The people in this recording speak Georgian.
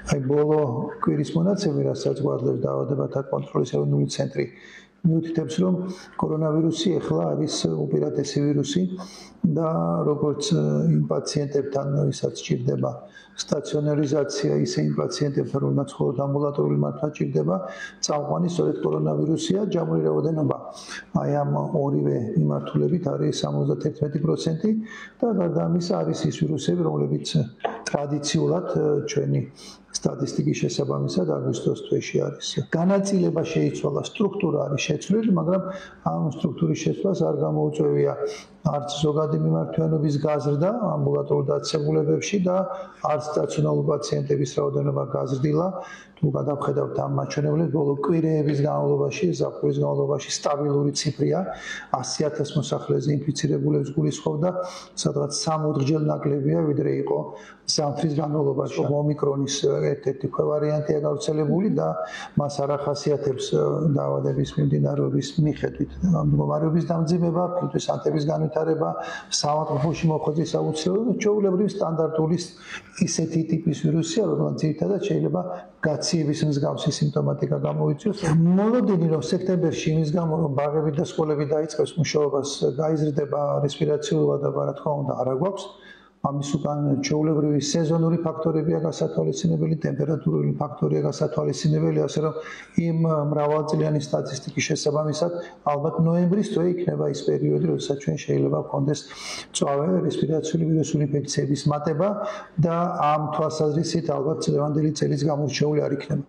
აი ბოლო კვირის მონაცემი, რასაც გვაძლევს დაავადებათა კონტროლის ეროვნული ცენტრი, მიუთითებს, რომ კორონავირუსი ახლა არის უპირატესი ვირუსი და როგორც იმ პაციენტებთან, ვისაც ჭირდება სტაციონარიზაცია, ისე იმ პაციენტებთან, რომელსაც მხოლოდ ამბულატორული მართვა ჭირდება, წამყვანი სწორედ კორონავირუსია, ჯამური რაოდენობა აი ამ ორივე მიმართულებით არის 71% და გარდა ამისა არის ის ვირუსები, რომლებიც ტრადიციულად ჩვენი სტატისტიკის შესაბამისად აგვისტოს თვეში არის. განაწილება შეიცვალა, სტრუქტურა არის შეცვლილი, მაგრამ ამ სტრუქტურის შეცვლას არ გამოუწვევია არც ზოგადი მიმართულების გაზრდა ამბულატორულ დაწესებულებებში და არც სტაციონარული პაციენტების რაოდენობა გაზრდილა. თუ გადავხედავთ ამ მაჩვენებლებს, ბოლო კვირეების განმავლობაში, ზაფხულის განმავლობაში სტაბილური ციფრია 100,000 მოსახლეზე ინფიცირებულებს გულისხმობდა, სადღაც 60-ჯერ ნაკლებია, ვიდრე იყო ზამთრის განმავლობაში. ომიკრონის ერთ-ერთი ქვევარიანტია გავრცელებული და მას არ ახასიათებს დაავადების მიმდინარეობის მიხედვით მდგომარეობის დამძიმება, ფილტვისანტების განვითარება, საავადმყოფოში მოხვედრის აუცილებლობა, ჩვეულებრივი სტანდარტული ისეთი ტიპის ვირუსია, რომელიც ძირითადად შეიძლება გაციების მსგავსი სიმპტომატიკა გამოიწვიოს. მოლოდინი რომ სექტემბერში იმის გამო რომ ბაღები და სკოლები დაიწყებს მუშაობას, გაიზრდება რესპირაციული ვალდებულება, რა თქმა უნდა, არა გვაქვს. ამის უკან ჩვეულებრივი სეზონური ფაქტორებია გასათვალისწინებელი, ტემპერატურული ფაქტორია გასათვალისწინებელი, ასე რომ იმ მრავალწლიანი სტატისტიკის შესაბამისად ალბათ ნოემბრის თვე იქნება ის პერიოდი, როდესაც ჩვენ შეიძლება გქონდეს მწვავე რესპირაციული ვირუსული ინფექციების მატება და ამ თვალსაზრისით ალბათ დღევანდელი წელიც გამორჩეული არ იქნება.